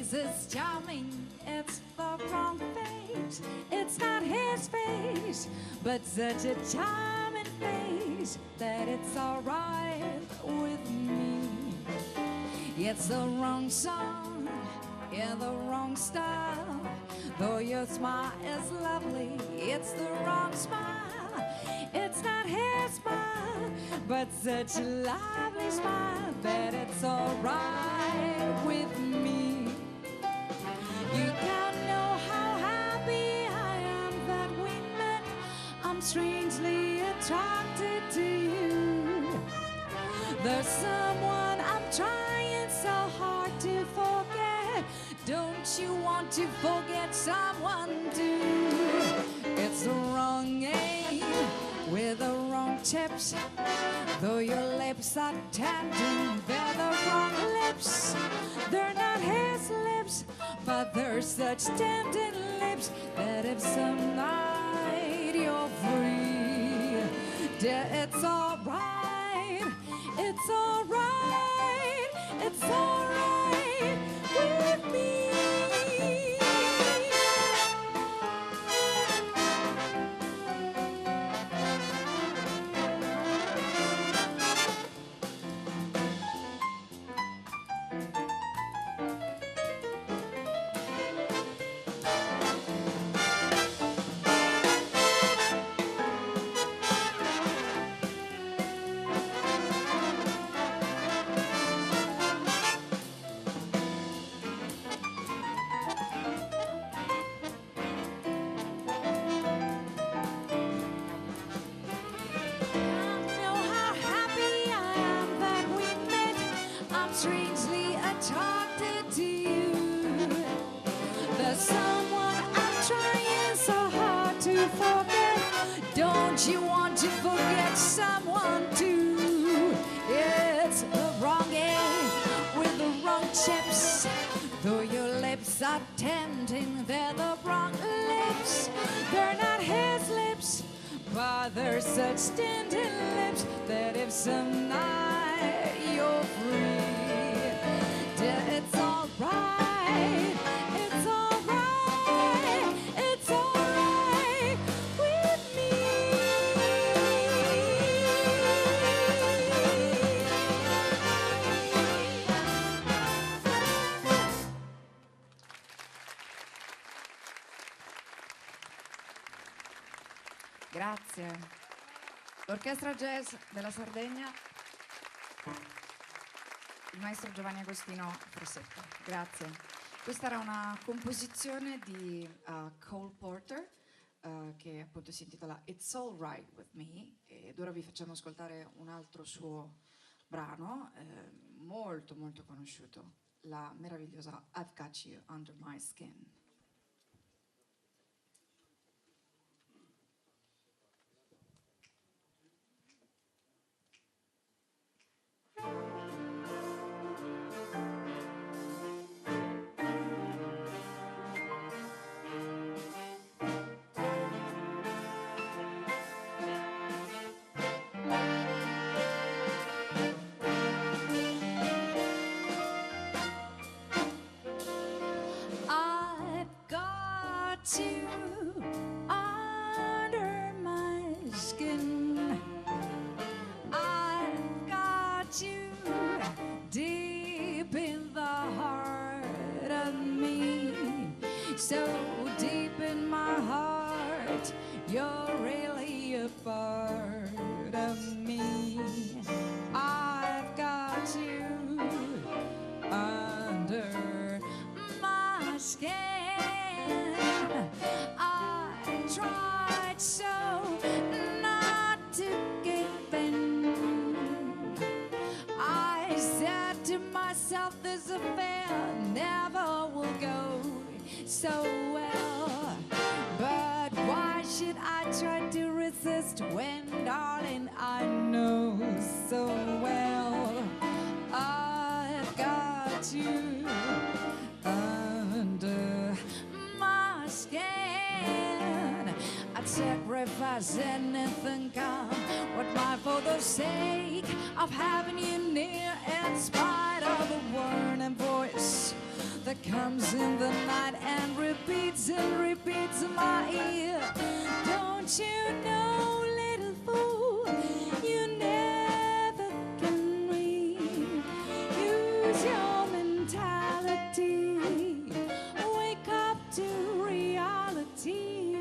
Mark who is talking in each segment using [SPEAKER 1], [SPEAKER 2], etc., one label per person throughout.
[SPEAKER 1] Prince is charming, it's the wrong face. It's not his face, but such a charming face that it's alright with me. It's the wrong song, yeah, the wrong style. Though your smile is lovely, it's the wrong smile. It's not his smile, but such a lovely smile that it's alright with me. You can't know how happy I am that we met. I'm strangely attracted to you. There's someone I'm trying so hard to forget. Don't you want to forget someone too? It's the wrong aim with the wrong tips. Though your lips are tempting, they're the wrong lips. They're not his lips, but they're such tempting lips that if some night you're free, it's alright, it's alright, it's alright with me. Strangely attracted to you. There's someone I'm trying so hard to forget. Don't you want to forget someone too? It's the wrong game with the wrong chips. Though your lips are tempting, they're the wrong lips. They're not his lips, but they're such tempting lips that if some night you're free, it's alright, it's alright, it's alright with me. Grazie. L'Orchestra Jazz della Sardegna, il maestro Giovanni Agostino Frassetto. Grazie. Questa era una composizione di Cole Porter che appunto si intitola It's All Right With Me, ed ora vi facciamo ascoltare un altro suo brano molto molto conosciuto, la meravigliosa I've Got You Under My Skin. You under my skin, I've got you deep in the heart of me, so deep in my heart, you're really a part of me. I've got you under my skin. I tried so not to give in. I said to myself, this affair never will go so well. But why should I try to resist when, darling, I know so well I've got you under my skin. I'd sacrifice anything, come what might, for the sake of having you near, in spite of a warning voice that comes in the night and repeats in my ear. Don't you know, little fool, you never can read. Use your mentality, wake up to reality.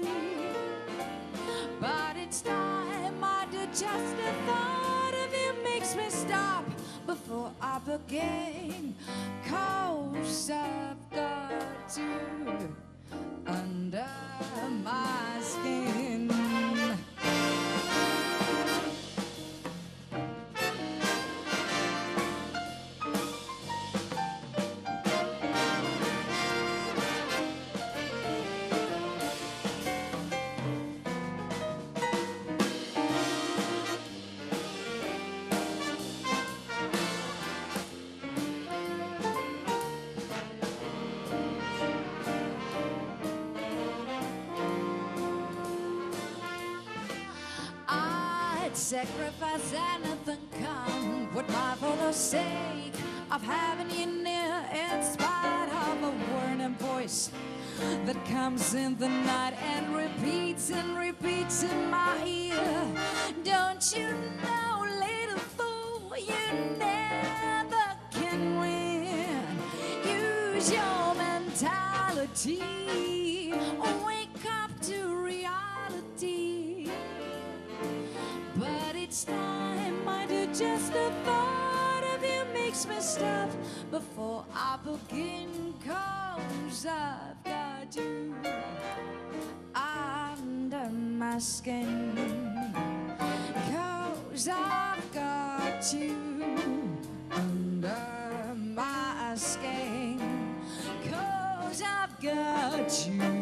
[SPEAKER 1] But it's time I did just the thought of you makes me stop before I begin. 'Cause I've got you under my skin. Sacrifice anything, come what might for the sake of having you near, in spite of a warning voice that comes in the night and repeats in my ear. Don't you know, little fool, you never can win. Use your mentality, wake up to reality. But each time I do, just the thought of you makes me stop before I begin. 'Cause I've got you under my skin. 'Cause I've got you under my skin. 'Cause I've got you